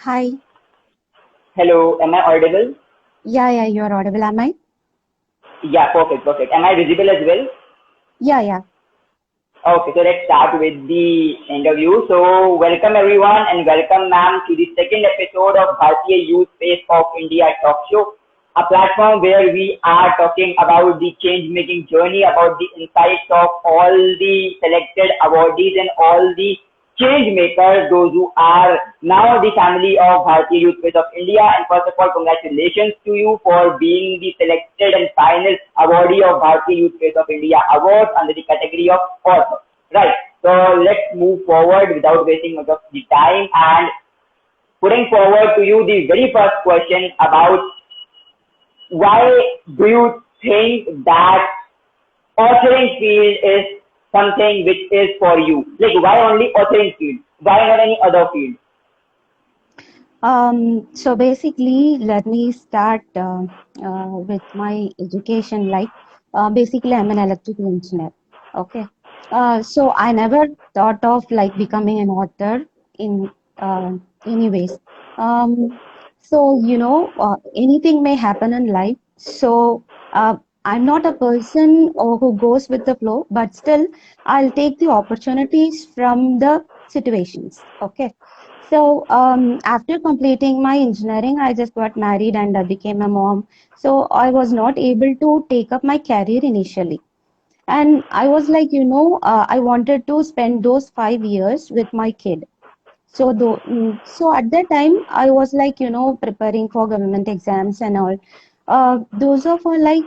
Hi. Hello, am I audible? Yeah, you're audible. Am I? Yeah, perfect, perfect. Am I visible as well? Yeah. Okay, so let's start with the interview. So, welcome everyone and welcome ma'am to the second episode of Bharatiya Youth Face of India Talk Show, a platform where we are talking about the change-making journey, about the insights of all the selected awardees and all the change makers, those who are now the family of Bharatiya Youth Face of India. And first of all, congratulations to you for being the selected and final awardee of Bharatiya Youth Face of India Award under the category of author. Right. So let's move forward without wasting much of the time and putting forward to you the very first question about why do you think that authoring field is something which is for you? Like why only authoring field? Why not any other field? So basically, let me start with my education. Basically, I'm an electrical engineer. Okay. So I never thought of like becoming an author in anyways. Um, anything may happen in life. Uh, I'm not a person who goes with the flow, but still, I'll take the opportunities from the situations. Okay. After completing my engineering, I just got married and I became a mom. So I was not able to take up my career initially. And I was like, I wanted to spend those 5 years with my kid. So at that time, I was like, preparing for government exams and all. Those are for I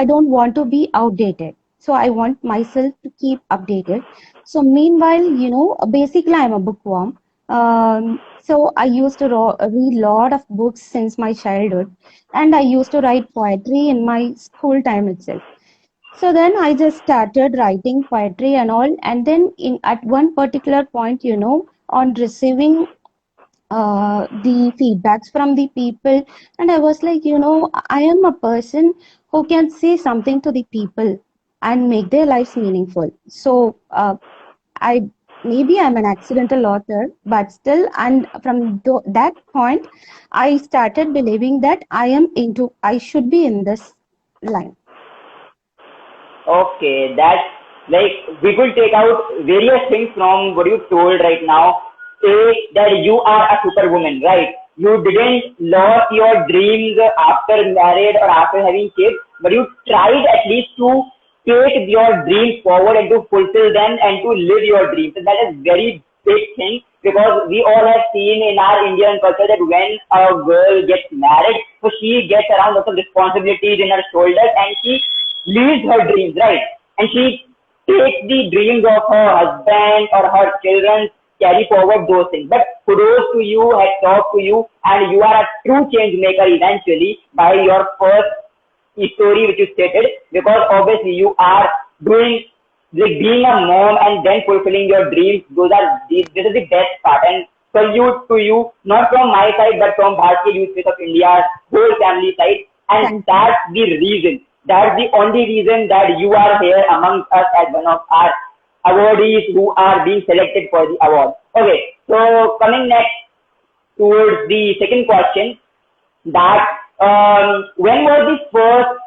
don't want to be outdated. So I want myself to keep updated. So meanwhile, basically I'm a bookworm. So I used to read lot of books since my childhood, and I used to write poetry in my school time itself. So then I just started writing poetry and all. And then in at one particular point, on receiving the feedbacks from the people, and I was like, I am a person who can say something to the people and make their lives meaningful. I maybe I'm an accidental author, but still, and from that point, I started believing that I should be in this line. Okay, that's like we could take out various things from what you told right now. Say that you are a superwoman, right? You didn't lose your dreams after married or after having kids, but you tried at least to take your dreams forward and to fulfill them and to live your dreams. So that is very big thing because we all have seen in our Indian culture that when a girl gets married, so she gets around lots of responsibilities in her shoulders and she leaves her dreams, right? And she takes the dreams of her husband or her children, carry forward those things. But kudos to you, hats off to you, and you are a true change maker eventually by your first story which you stated, because obviously you are doing like being a mom and then fulfilling your dreams. This is the best part. And salute to you, not from my side, but from Bharatiya Youth Space of India's whole family side. And Thank you. that's the reason. That's the only reason that you are here amongst us as one of our awardees who are being selected for the award. Okay, so coming next towards the second question, that when was the first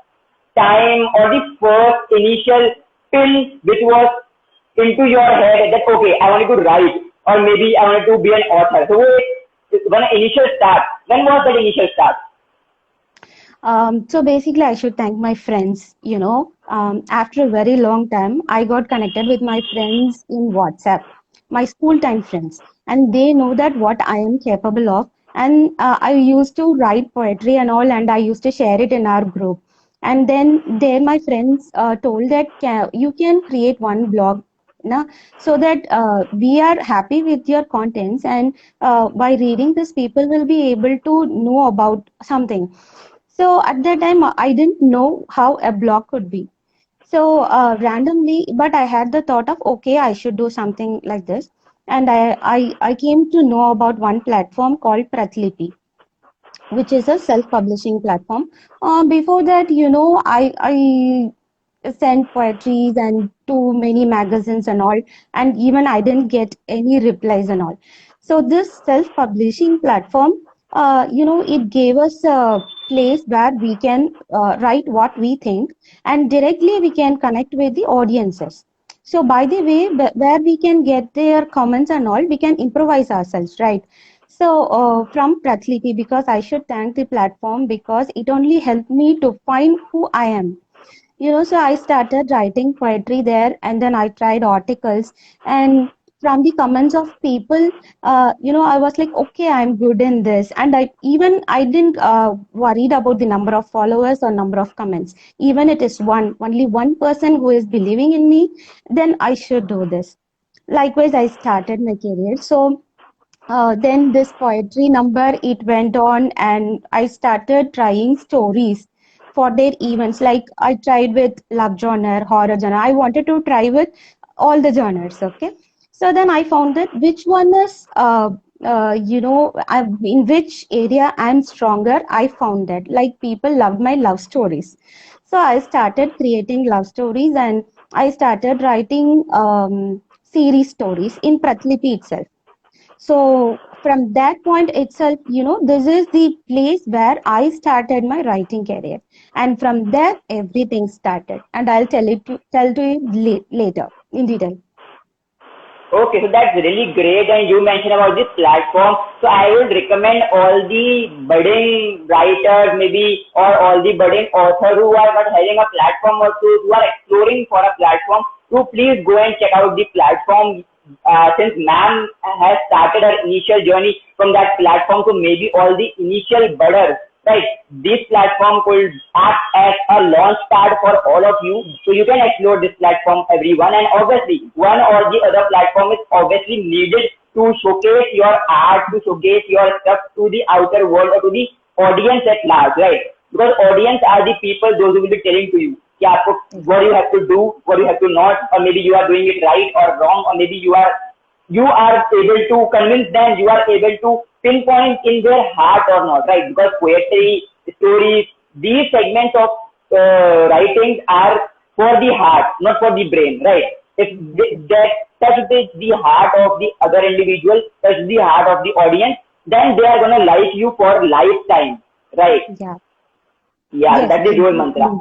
time or the first initial pill which was into your head that okay, I wanted to write or maybe I wanted to be an author. So when initial start, when was that initial start? So basically, I should thank my friends. After a very long time, I got connected with my friends in WhatsApp, my school time friends, and they know that what I am capable of. And I used to write poetry and all, and I used to share it in our group. And then there, my friends told that you can create one blog. Na? So that we are happy with your contents, and by reading this, people will be able to know about something. So at that time, I didn't know how a blog could be. So randomly, but I had the thought of, okay, I should do something like this. And I came to know about one platform called Pratlipi, which is a self-publishing platform. Before that, I sent poetries and to many magazines and all, and even I didn't get any replies and all. So this self-publishing platform, it gave us a place where we can write what we think, and directly we can connect with the audiences. So by the way, where we can get their comments and all, we can improvise ourselves, right? So from Prathliti, because I should thank the platform because it only helped me to find who I am. So I started writing poetry there, and then I tried articles. And from the comments of people, I was like, okay, I'm good in this. And I didn't worried about the number of followers or number of comments. Even it is only one person who is believing in me, then I should do this. Likewise, I started my career. So then this poetry number, it went on, and I started trying stories for their events. Like I tried with love genre, horror genre. I wanted to try with all the genres. Okay, so then I found that which one is in which area I'm stronger. I found that like people love my love stories, so I started creating love stories, and I started writing series stories in Pratlipi itself. So from that point itself, this is the place where I started my writing career, and from there everything started. And I'll tell to you later in detail. Okay, so that's really great. And you mentioned about this platform. So I would recommend all the budding writers, maybe, or all the budding authors who are not having a platform or who are exploring for a platform to please go and check out the platform. Since ma'am has started her initial journey from that platform, so maybe all the initial budders, right? This platform could act as a launch pad for all of you, so you can explore this platform, everyone. And obviously, one or the other platform is obviously needed to showcase your art, to showcase your stuff to the outer world or to the audience at large, right? Because audience are the people those who will be telling to you कि आपको what you have to do, what you have to not, or maybe you are doing it right or wrong, or maybe you are able to convince them, you are able to pinpoint in their heart or not, right? Because poetry, stories, these segments of writings are for the heart, not for the brain, right? If that touch the heart of the other individual, touch the heart of the audience, then they are gonna like you for lifetime, right? Yeah. Yeah, Yes, that's the I dual do mantra. agree.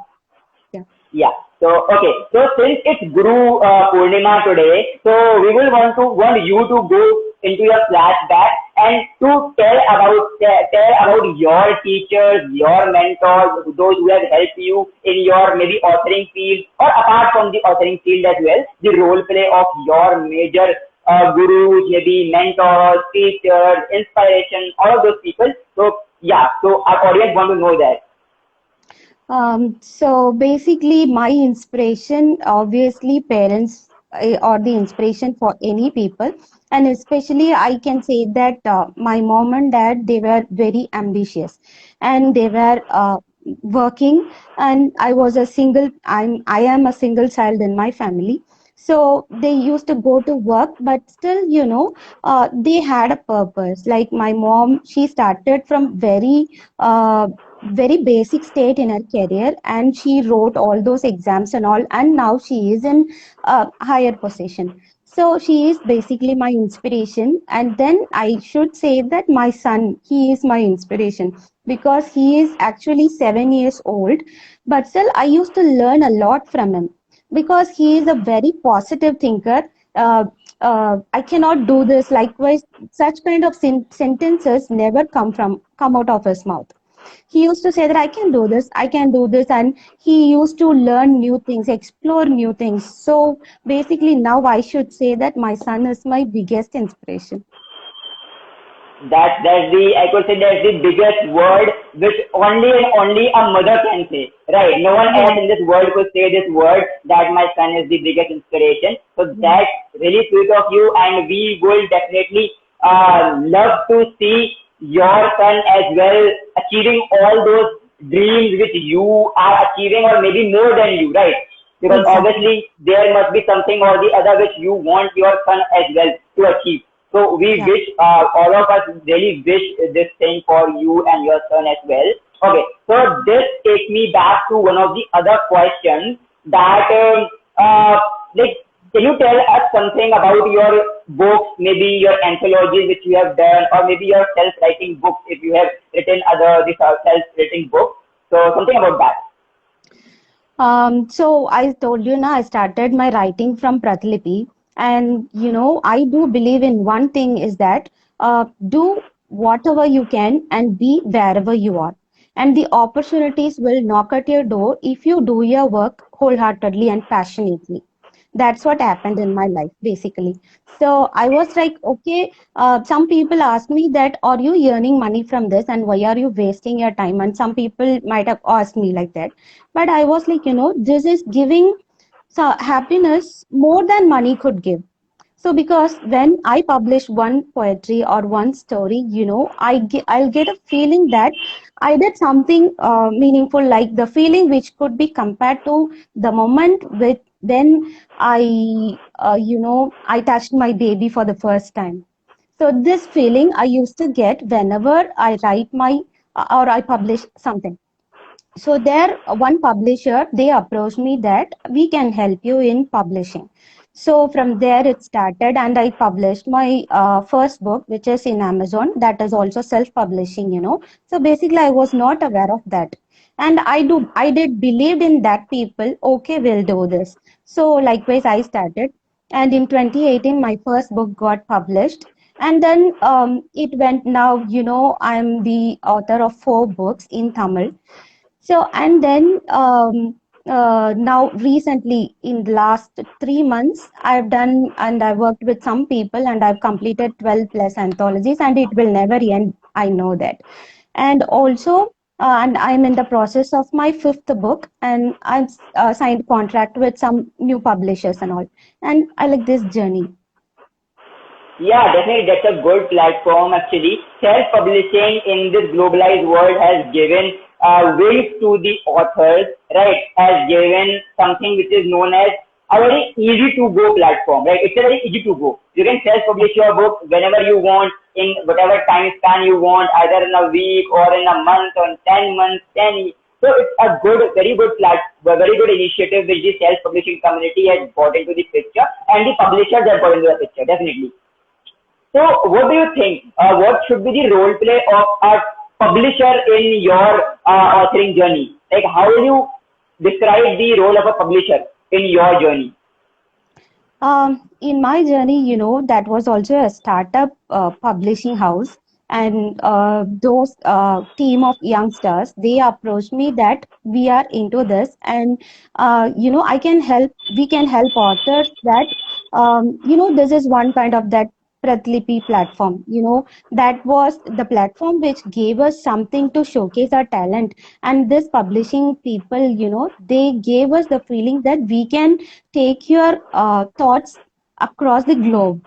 Yeah. Yeah. So okay. So since it's Guru Purnima today, so we will want you to go into your flashback and to tell about your teachers, your mentors, those who have helped you in your maybe authoring field or apart from the authoring field as well, the role play of your major gurus, maybe mentors, teachers, inspiration, all of those people. So yeah. So our audience want to know that. So basically, my inspiration, obviously, parents are the inspiration for any people, and especially I can say that my mom and dad, they were very ambitious, and they were working, and I am a single child in my family. So they used to go to work, but still, they had a purpose. Like my mom, she started from very basic state in her career, and she wrote all those exams and all, and now she is in higher position. So she is basically my inspiration. And then I should say that my son, he is my inspiration because he is actually 7 years old, but still I used to learn a lot from him because he is a very positive thinker. uh, I cannot do this. Likewise, such kind of sentences never come out of his mouth. He used to say that I can do this, and he used to learn new things, explore new things. So basically, now I should say that my son is my biggest inspiration. That's the I could say that's the biggest word which only and only a mother can say. Right. No one else Yes, in this world could say this word that my son is the biggest inspiration. So yes, that's really sweet of you, and we will definitely love to see your son as well achieving all those dreams which you are achieving or maybe more than you, right? Because exactly. obviously there must be something or the other which you want your son as well to achieve. So we Yeah. wish, all of us really wish this thing for you and your son as well. Okay, so this takes me back to one of the other questions that, like, can you tell us something about your books, maybe your anthologies which you have done, or maybe your self-writing books if you have written other this self-writing books? So something about that. So I told you now, I started my writing from Pratilipi, and I do believe in one thing is that do whatever you can and be wherever you are, and the opportunities will knock at your door if you do your work wholeheartedly and passionately. That's what happened in my life, basically. So I was like, okay, some people ask me that, are you earning money from this and why are you wasting your time? And some people might have asked me like that. But I was like, this is giving happiness more than money could give. So because when I publish one poetry or one story, I'll get a feeling that I did something meaningful, like the feeling which could be compared to the moment with when I touched my baby for the first time. So this feeling I used to get whenever I write my or I publish something. So there, one publisher, they approached me that we can help you in publishing. So from there it started, and I published my first book, which is in Amazon. That is also self-publishing. So basically, I was not aware of that, and I did believe in that people. Okay, we'll do this. So likewise, I started, and in 2018, my first book got published. And then it went now, I'm the author of 4 books in Tamil. So, and then now recently in the last 3 months, I've done and I've worked with some people and I've completed 12 plus anthologies, and it will never end. I know that. And also, and I'm in the process of my 5th book, and I've signed contract with some new publishers and all. And I like this journey. Yeah, definitely that's a good platform actually. Self-publishing in this globalized world has given wings to the authors, right? Has given something which is known as a very easy to go platform, right? It's a very easy to go. You can self-publish your book whenever you want, in whatever time span you want, either in a week or in a month or 10 months, 10. So it's a good, very good very good initiative which the self-publishing community has brought into the picture, and the publishers have brought into the picture, definitely. So, what do you think? What should be the role play of a publisher in your authoring journey? Like, how will you describe the role of a publisher in your journey? In my journey, that was also a startup publishing house, and those team of youngsters, they approached me that we are into this, and I can help. We can help authors that this is one kind of that Pratlipi platform. That was the platform which gave us something to showcase our talent, and this publishing people, they gave us the feeling that we can take your thoughts across the globe,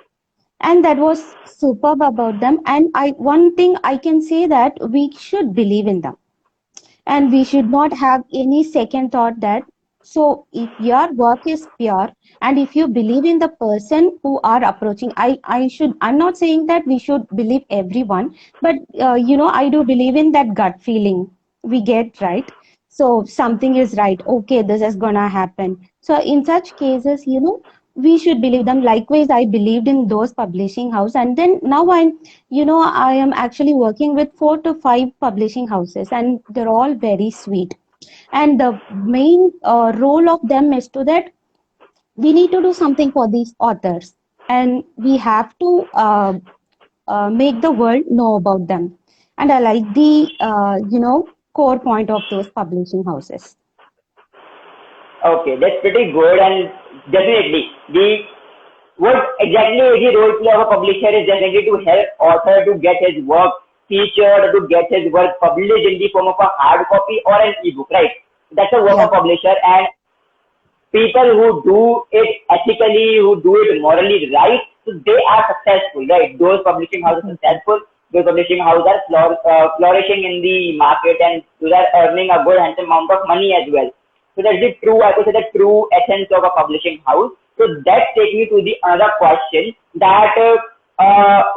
and that was superb about them. And I one thing I can say that we should believe in them, and we should not have any second thought that. So if your work is pure, and if you believe in the person who are approaching, I'm not saying that we should believe everyone, but I do believe in that gut feeling we get, right? So something is right, okay, this is gonna happen. So in such cases, we should believe them. Likewise, I believed in those publishing house, and then now I am actually working with 4 to 5 publishing houses, and they're all very sweet. And the main role of them is to that we need to do something for these authors, and we have to make the world know about them. And I like the core point of those publishing houses. Okay, that's pretty good, and definitely the what exactly is the role play of a publisher is definitely to help author to get his work featured, to get his work published in the form of a hard copy or an ebook, right? That's the work Yeah. of publisher, and people who do it ethically, who do it morally right, so they are successful, right? Those publishing houses are successful. Those publishing houses are flourishing in the market, and those are earning a good handsome amount of money as well. So that's the true, I could say, the true essence of a publishing house. So that takes me to the another question that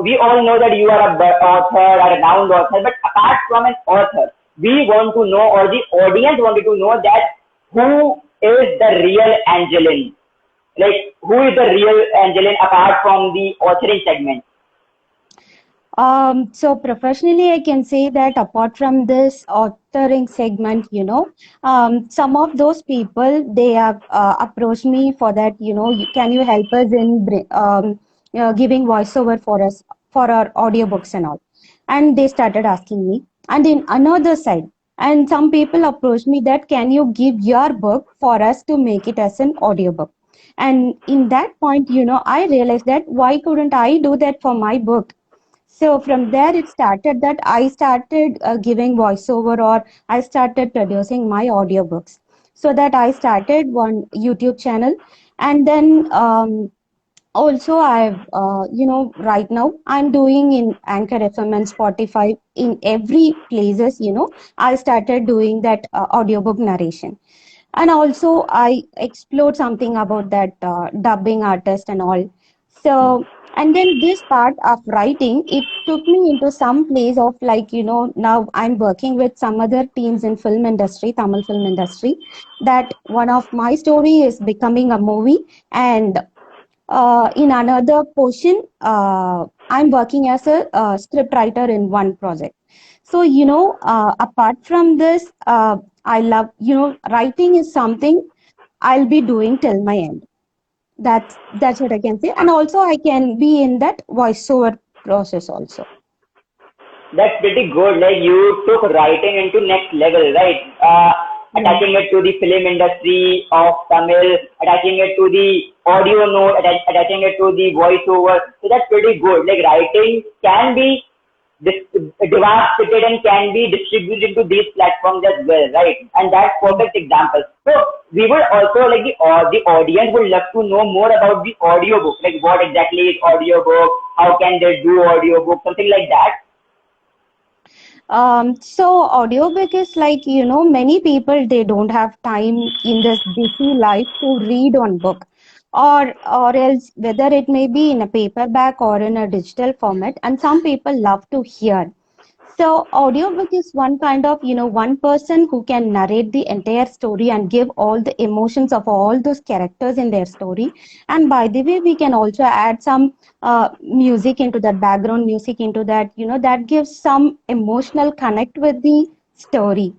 we all know that you are a author, a renowned author, but apart from an author, we want to know, or the audience wanted to know that who is the real Angeline, Like, who is the real Angeline apart from the authoring segment? So professionally, I can say that apart from this authoring segment, some of those people, they have approached me for that, can you help us in giving voiceover for us for our audiobooks and all. And they started asking me. And in another side, and some people approached me that can you give your book for us to make it as an audiobook. And in that point, I realized that why couldn't I do that for my book? So from there it started that I started giving voiceover, or I started producing my audiobooks. So that I started one YouTube channel. And then also I've right now I'm doing in Anchor FM and Spotify, in every places, I started doing that audiobook narration. And also I explored something about that dubbing artist and all. So, and then this part of writing, it took me into some place of like, now I'm working with some other teams in film industry, Tamil film industry, that one of my story is becoming a movie. And in another portion, I'm working as a script writer in one project. So, apart from this, I love, writing is something I'll be doing till my end. That's what I can say. And also I can be in that voiceover process also. That's pretty good. Like, you took writing into next level, right? Yeah. Attaching it to the film industry of Tamil, attaching it to the audio note, attaching it to the voiceover. So that's pretty good. Like, writing can be devastated and can be distributed to these platforms as well, right? And that's perfect example. So we would also like the audience would love to know more about the audiobook, like what exactly is audiobook, how can they do audiobook, something like that. So audiobook is like, many people, they don't have time in this busy life to read one book, or else whether it may be in a paperback or in a digital format. And some people love to hear. So audiobook is one kind of, one person who can narrate the entire story and give all the emotions of all those characters in their story. And by the way, we can also add some music into that, background music into that, that gives some emotional connect with the story.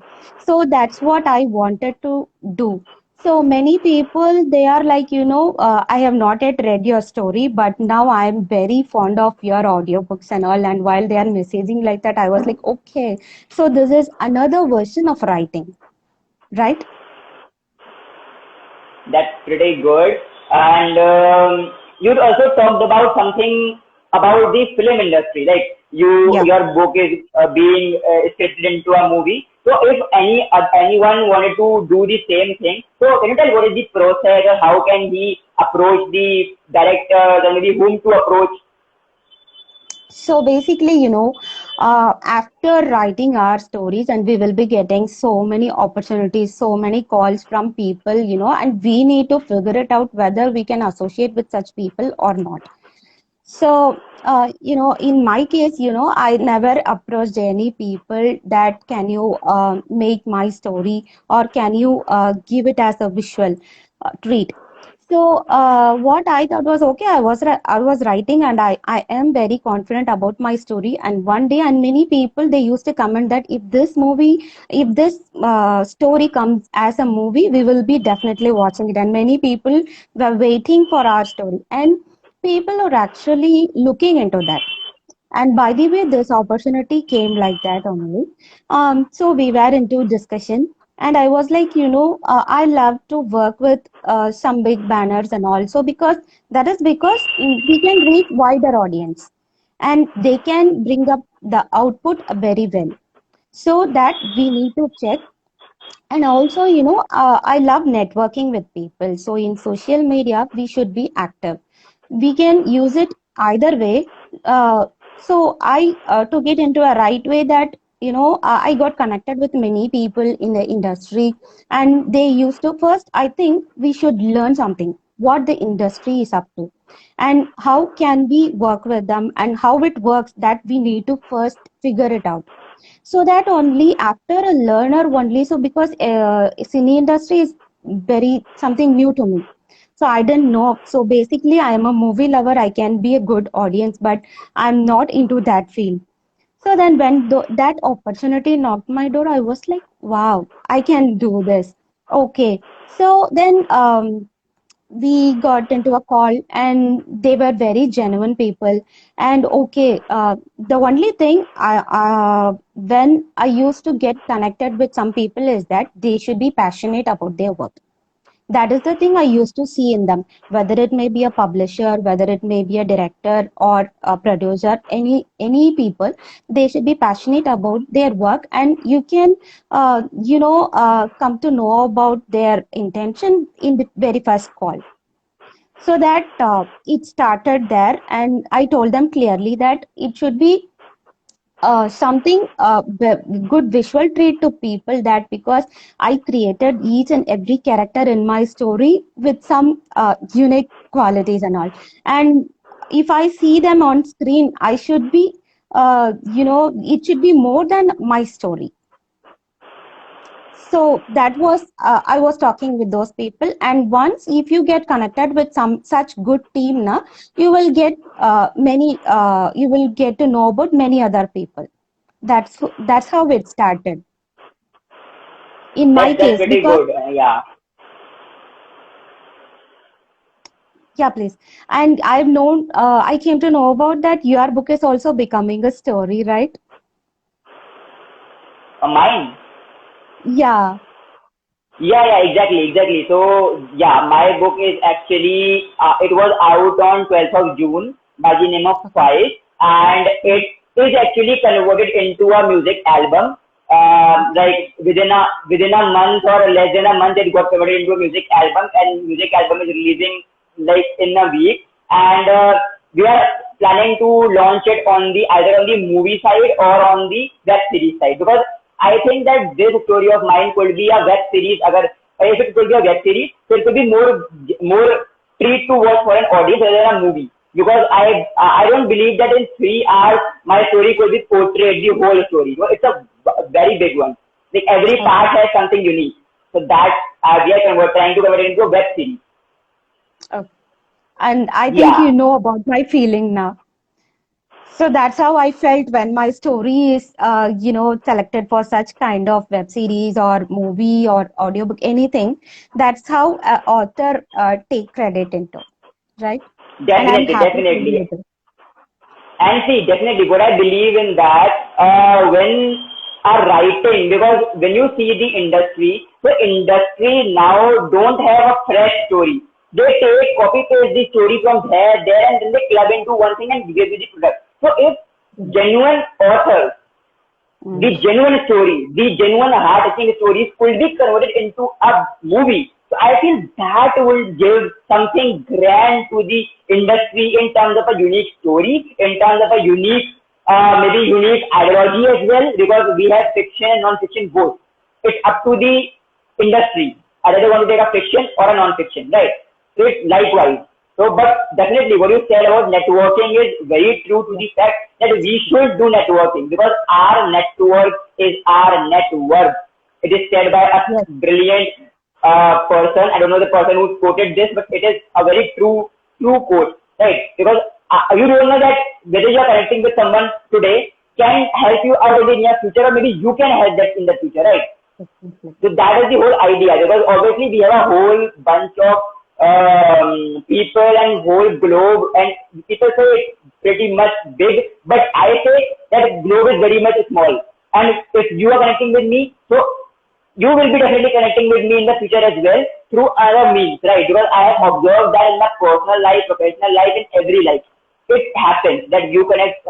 So that's what I wanted to do. So many people, they are like, I have not yet read your story, but now I am very fond of your audiobooks and all. And while they are messaging like that, I was like, okay, so this is another version of writing, right? That's pretty good. And you also talked about something about the film industry, like Yeah. your book is being scripted into a movie. So if anyone wanted to do the same thing, so can you tell what is the process, or how can he approach the directors, and maybe whom to approach? So basically, after writing our stories, and we will be getting so many opportunities, so many calls from people, and we need to figure it out whether we can associate with such people or not. So, in my case, I never approached any people that can you make my story, or can you give it as a visual treat. So, what I thought was okay. I was writing, and I am very confident about my story. And one day, and many people, they used to comment that if this story comes as a movie, we will be definitely watching it. And many people were waiting for our story, and people are actually looking into that. And by the way, this opportunity came like that only. So we were into discussion, and I was like, I love to work with some big banners and also, because that is because we can reach wider audience, and they can bring up the output very well. So that we need to check. And also, I love networking with people. So in social media, we should be active. We can use it either way. So I took it into a right way that, I got connected with many people in the industry, and they used to first, I think we should learn something, what the industry is up to, and how can we work with them, and how it works, that we need to first figure it out. So that only after a learner only, so because cine industry is very something new to me. So I didn't know. So basically, I am a movie lover. I can be a good audience, but I'm not into that field. So then when that opportunity knocked my door, I was like, wow, I can do this. Okay. So then we got into a call and they were very genuine people. And okay, the only thing when I used to get connected with some people is that they should be passionate about their work. That is the thing I used to see in them, whether it may be a publisher, whether it may be a director or a producer, any people, they should be passionate about their work, and you can, come to know about their intention in the very first call. So that it started there, and I told them clearly that it should be something good visual treat to people, that because I created each and every character in my story with some unique qualities and all. And if I see them on screen, I should be, it should be more than my story. So that was, I was talking with those people, and once if you get connected with some such good team, na, you will get you will get to know about many other people. That's how it started in my That's case. pretty Because good. Yeah. yeah, please. And I came to know about that your book is also becoming a story, right? Mine. Yeah. Yeah, exactly. So, yeah, my book is actually, it was out on 12th of June by the name of Okay. Five, and it is actually converted into a music album. Like within a month or less than a month, it got converted into a music album, and music album is releasing like in a week. And we are planning to launch it on the either on the movie side or on the web series side, because I think that this story of mine could be a web series. Agar, if it could be a web series, so it could be more treat to watch for an audience rather than a movie. Because I don't believe that in 3 hours my story could be portrayed the whole story. So it's a very big one. Like every Okay. part has something unique. So that we are trying to convert it into a web series. Okay. And I think Yeah, you know about my feeling now. So that's how I felt when my story is, selected for such kind of web series or movie or audiobook, anything. That's how author take credit into, right? And I'm happy to definitely. hear this. And see, definitely, what I believe in that when are writing, because when you see the industry now don't have a fresh story. They take copy paste the story from there, and then they club into one thing and give you the product. So if genuine authors, the Mm. genuine story, the genuine heart-touching stories could be converted into a movie. So I feel that will give something grand to the industry in terms of a unique story, in terms of a unique, maybe unique ideology as well, because we have fiction and non-fiction both. It's up to the industry. I either want to take a fiction or a non-fiction, right? So it's likewise. So, but definitely what you said about networking is very true to the fact that we should do networking, because our network is our net worth. It is said by a Yes. brilliant person. I don't know the person who quoted this, but it is a very true quote, right? Because you don't know that whether you are connecting with someone today can help you out in the near future, or maybe you can help them in the future, right? Definitely. So that is the whole idea, because obviously we have a whole bunch of people and whole globe, and people say it's pretty much big, but I say that globe is very much small. And if you are connecting with me, so you will be definitely connecting with me in the future as well through other means, right? Because I have observed that in my personal life, professional life, in every life, it happens that you connect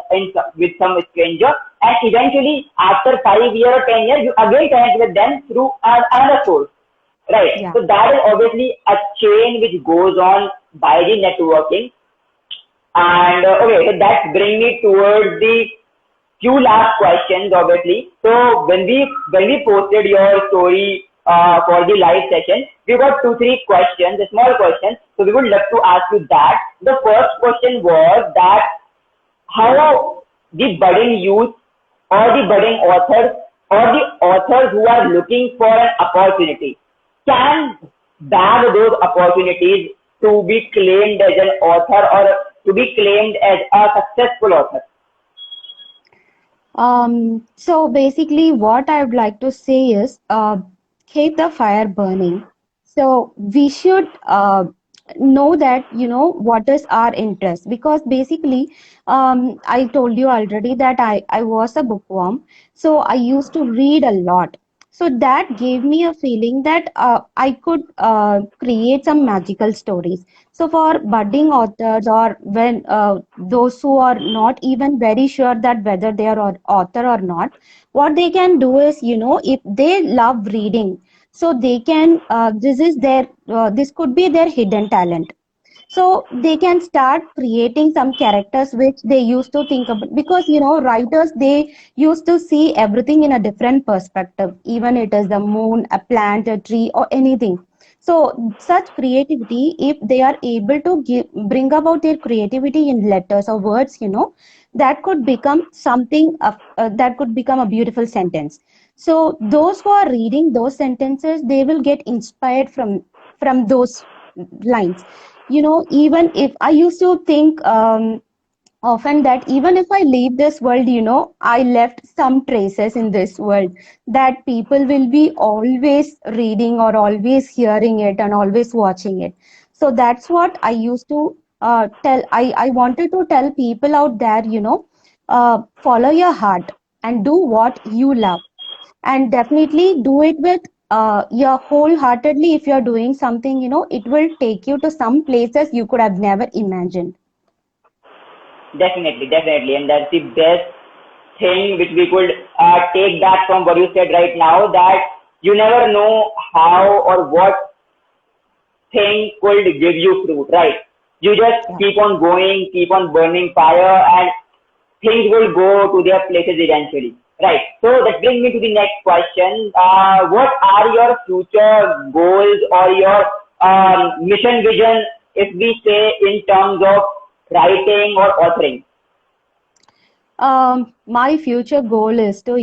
with some stranger, and eventually after 5 years or 10 years, you again connect with them through another source, right? Yeah. So that is obviously a chain which goes on by the networking. And okay, so that brings me towards the few last questions, obviously. So when we posted your story for the live session, we got 2 3 questions, the small questions. So we would love to ask you that. The first question was that how the budding youth or the budding authors or the authors who are looking for an opportunity can bag those opportunities to be claimed as an author or to be claimed as a successful author? So basically, what I would like to say is, keep the fire burning. So we should know that, what is our interest, because basically, I told you already that I was a bookworm. So I used to read a lot. So that gave me a feeling that I could create some magical stories. So for budding authors, or when those who are not even very sure that whether they are an author or not, what they can do is, if they love reading, so they can, this could be their hidden talent. So they can start creating some characters which they used to think about, because writers, they used to see everything in a different perspective, even it is the moon, a plant, a tree, or anything. So such creativity, if they are able to bring about their creativity in letters or words, that could become something that could become a beautiful sentence. So those who are reading those sentences, they will get inspired from those lines. Even if I used to think, often, that even if I leave this world, I left some traces in this world, that people will be always reading or always hearing it and always watching it. So that's what I used to tell. I wanted to tell people out there, follow your heart and do what you love, and definitely do it with your wholeheartedly. If you're doing something, it will take you to some places you could have never imagined. Definitely, definitely, and that's the best thing which we could take back from what you said right now. That you never know how or what thing could give you fruit, right? You just Yeah. keep on going, keep on burning fire, and things will go to their places eventually, right? So that brings me to the next question. What are your future goals or your mission vision, if we say in terms of writing or authoring? My future goal is to,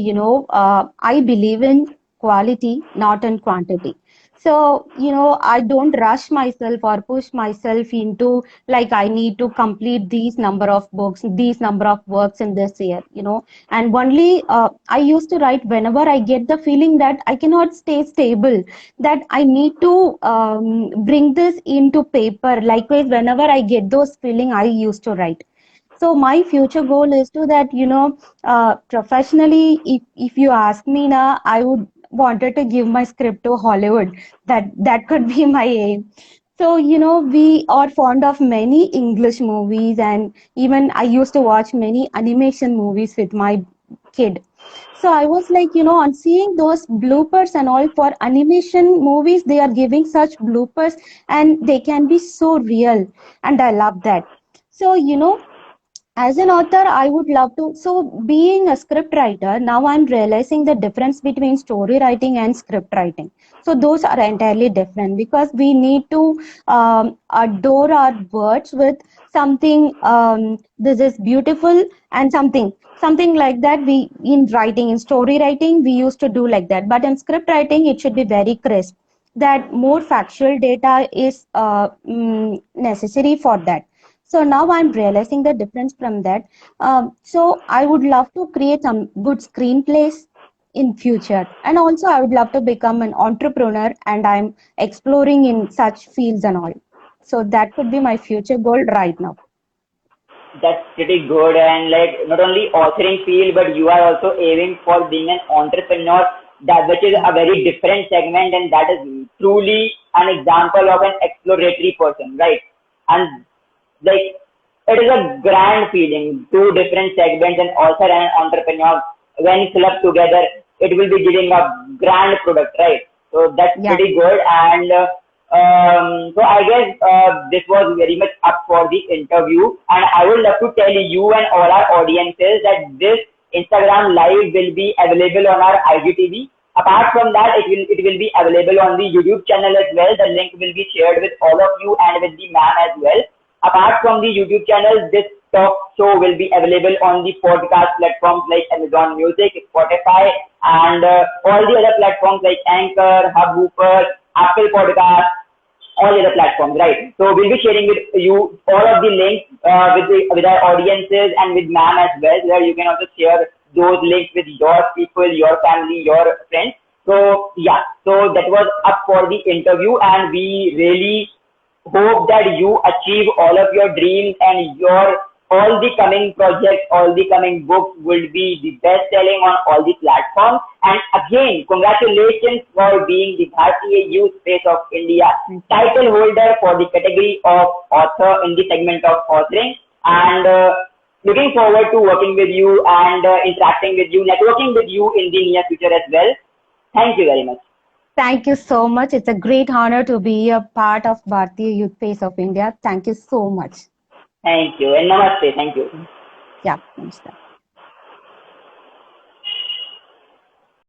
I believe in quality, not in quantity. So, I don't rush myself or push myself into, like, I need to complete these number of books, these number of works in this year, and only I used to write whenever I get the feeling that I cannot stay stable, that I need to bring this into paper. Likewise, whenever I get those feeling, I used to write. So my future goal is to that, professionally, if you ask me now, I would wanted to give my script to Hollywood. That could be my aim. So, we are fond of many English movies, and even I used to watch many animation movies with my kid. So I was like, on seeing those bloopers and all for animation movies, they are giving such bloopers and they can be so real. And I love that. So, as an author, I would love to. So, being a script writer, now I'm realizing the difference between story writing and script writing. So, those are entirely different, because we need to adore our words with something. This is beautiful, and something like that. We in writing, in story writing, we used to do like that. But in script writing, it should be very crisp. That more factual data is necessary for that. So now I'm realizing the difference from that. So I would love to create some good screenplays in future, and also I would love to become an entrepreneur, and I'm exploring in such fields and all. So that could be my future goal right now. That's pretty good. And like not only authoring field, but you are also aiming for being an entrepreneur, that which is Yeah. a very different segment, and that is truly an example of an exploratory person, right? And like it is a grand feeling, two different segments, an author and an entrepreneur, when clubbed together, it will be giving a grand product, right? So that's Yeah. pretty good. And so I guess this was very much up for the interview, and I would love to tell you and all our audiences that this Instagram live will be available on our IGTV. Apart from that, it will be available on the YouTube channel as well. The link will be shared with all of you and with the ma'am as well. Apart from the YouTube channel, this talk show will be available on the podcast platforms like Amazon Music, Spotify, and all the other platforms like Anchor, Hubhopper, Apple Podcast. all other platforms, right? So we'll be sharing with you all of the links with our audiences and with ma'am as well, where you can also share those links with your people, your family, your friends. So yeah, so that was up for the interview, and we really hope that you achieve all of your dreams and your all the coming projects, all the coming books will be the best selling on all the platforms. And again, congratulations for being the Bharatiya Youth Face of India title holder for the category of author in the segment of authoring. And looking forward to working with you and interacting with you, networking with you in the near future as well. Thank you very much. Thank you so much. It's a great honor to be a part of Bharatiya Youth Face of India. Thank you so much. Thank you and namaste. Thank you. Yeah, namaste.